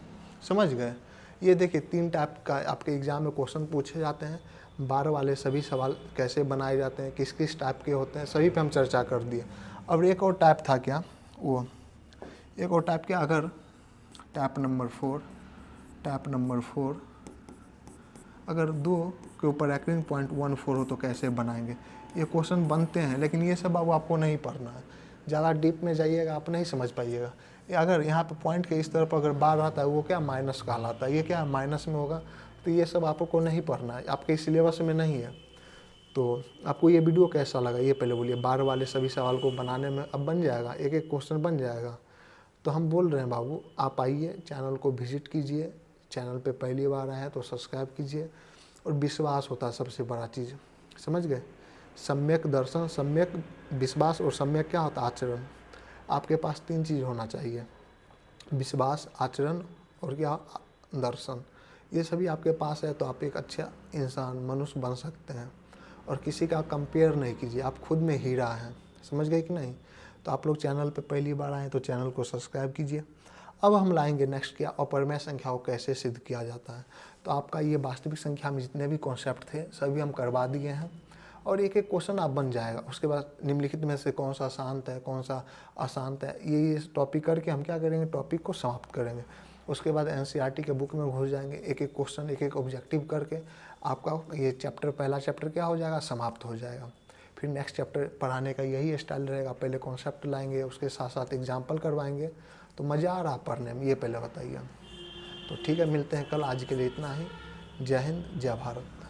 समझ गए। ये देखिए 3 टाइप का आपके एग्जाम में क्वेश्चन पूछे जाते हैं, 12 वाले सभी सवाल कैसे बनाए जाते हैं, किस किस टाइप के होते हैं, सभी पे हम चर्चा कर दिए। अब एक और टाइप था क्या, वो एक और टाइप क्या, अगर टाइप नंबर 4 अगर 2 के ऊपर रैकरिंग पॉइंट 14 हो तो कैसे बनाएंगे। ये क्वेश्चन बनते हैं, लेकिन ये सब अब आपको नहीं पढ़ना है, ज़्यादा डीप में जाइएगा आप नहीं समझ पाइएगा। अगर यहाँ पे पॉइंट के इस तरफ अगर बार आता है वो क्या माइनस कहलाता है, ये क्या माइनस में होगा, तो ये सब आपको नहीं पढ़ना है, आपके सिलेबस में नहीं है। तो आपको ये वीडियो कैसा लगा ये पहले बोलिए, 12 वाले सभी सवाल को बनाने में अब बन जाएगा, एक एक क्वेश्चन बन जाएगा। तो हम बोल रहे हैं बाबू आप आइए, चैनल को विजिट कीजिए, चैनल पे पहली बार आए हैं तो सब्सक्राइब कीजिए, और विश्वास होता है सबसे बड़ा चीज़, समझ गए। सम्यक दर्शन, सम्यक विश्वास और सम्यक क्या होता है आचरण। आपके पास 3 चीज़ होना चाहिए, विश्वास, आचरण और क्या दर्शन। ये सभी आपके पास है तो आप एक अच्छा इंसान मनुष्य बन सकते हैं। और किसी का कंपेयर नहीं कीजिए, आप खुद में हीरा हैं, समझ गए कि नहीं। तो आप लोग चैनल पे पहली बार आए तो चैनल को सब्सक्राइब कीजिए। अब हम लाएंगे नेक्स्ट क्या, अपरिमेय संख्या को कैसे सिद्ध किया जाता है। तो आपका ये वास्तविक संख्या में जितने भी कॉन्सेप्ट थे सभी हम करवा दिए हैं, और एक एक क्वेश्चन आप बन जाएगा। उसके बाद निम्नलिखित में से कौन सा शांत है कौन सा अशांत है, ये टॉपिक करके हम क्या करेंगे, टॉपिक को समाप्त करेंगे। उसके बाद एनसीईआरटी के बुक में घुस जाएंगे, एक एक क्वेश्चन एक एक ऑब्जेक्टिव करके आपका ये चैप्टर, पहला चैप्टर क्या हो जाएगा, समाप्त हो जाएगा। फिर नेक्स्ट चैप्टर पढ़ाने का यही स्टाइल रहेगा, पहले कॉन्सेप्ट लाएंगे, उसके साथ साथ एग्जाम्पल करवाएंगे। तो मज़ा आ रहा पढ़ने में, ये पहले बताइए। तो ठीक है, मिलते हैं कल, आज के लिए इतना ही। जय हिंद, जय भारत।